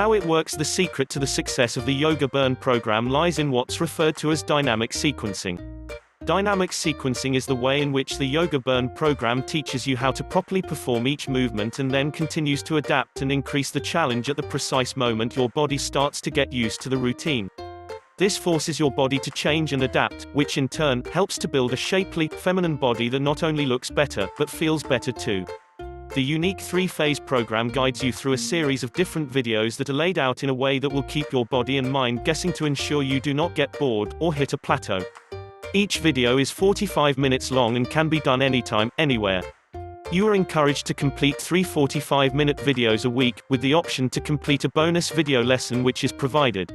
How it works. The secret to the success of the Yoga Burn program lies in what's referred to as dynamic sequencing. Dynamic sequencing is the way in which the Yoga Burn program teaches you how to properly perform each movement and then continues to adapt and increase the challenge at the precise moment your body starts to get used to the routine. This forces your body to change and adapt, which in turn helps to build a shapely, feminine body that not only looks better, but feels better too. The unique 3-phase program guides you through a series of different videos that are laid out in a way that will keep your body and mind guessing to ensure you do not get bored or hit a plateau. Each video is 45 minutes long and can be done anytime, anywhere. You are encouraged to complete 3 45-minute videos a week, with the option to complete a bonus video lesson which is provided.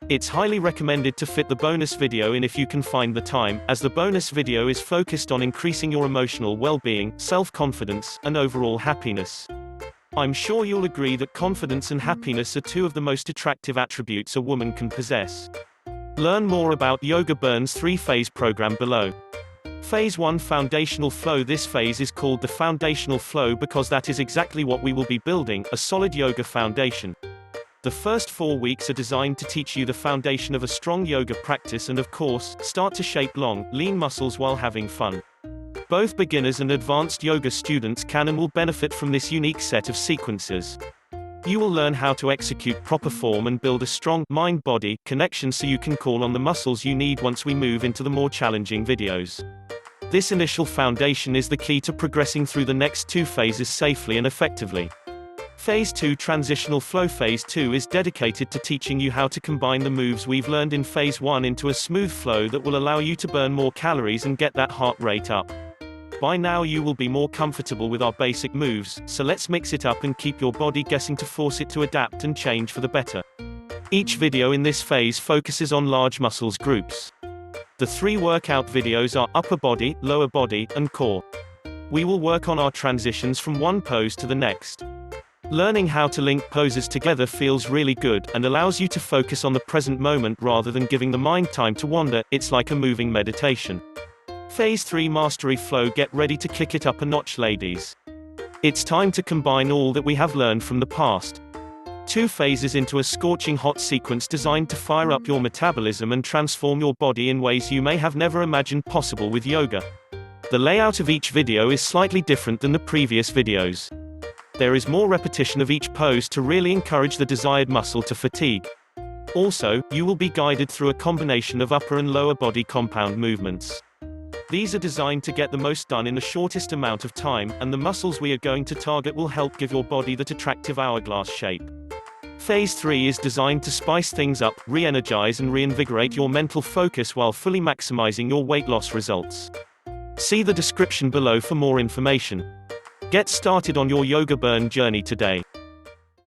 It's highly recommended to fit the bonus video in if you can find the time, as the bonus video is focused on increasing your emotional well-being, self-confidence, and overall happiness. I'm sure you'll agree that confidence and happiness are two of the most attractive attributes a woman can possess. Learn more about Yoga Burn's 3-phase program below. Phase 1 Foundational Flow. This phase is called the foundational flow because that is exactly what we will be building, a solid yoga foundation. The first 4 weeks are designed to teach you the foundation of a strong yoga practice and of course, start to shape long, lean muscles while having fun. Both beginners and advanced yoga students can and will benefit from this unique set of sequences. You will learn how to execute proper form and build a strong mind-body connection so you can call on the muscles you need once we move into the more challenging videos. This initial foundation is the key to progressing through the next 2 phases safely and effectively. Phase 2 Transitional Flow. Phase 2 is dedicated to teaching you how to combine the moves we've learned in Phase 1 into a smooth flow that will allow you to burn more calories and get that heart rate up. By now you will be more comfortable with our basic moves, so let's mix it up and keep your body guessing to force it to adapt and change for the better. Each video in this phase focuses on large muscles groups. The 3 workout videos are upper body, lower body, and core. We will work on our transitions from one pose to the next. Learning how to link poses together feels really good, and allows you to focus on the present moment rather than giving the mind time to wander. It's like a moving meditation. Phase 3 Mastery Flow. Get ready to kick it up a notch, ladies. It's time to combine all that we have learned from the past. 2 phases into a scorching hot sequence designed to fire up your metabolism and transform your body in ways you may have never imagined possible with yoga. The layout of each video is slightly different than the previous videos. There is more repetition of each pose to really encourage the desired muscle to fatigue. Also, you will be guided through a combination of upper and lower body compound movements. These are designed to get the most done in the shortest amount of time, and the muscles we are going to target will help give your body that attractive hourglass shape. Phase 3 is designed to spice things up, re-energize and reinvigorate your mental focus while fully maximizing your weight loss results. See the description below for more information. Get started on your Yoga Burn journey today.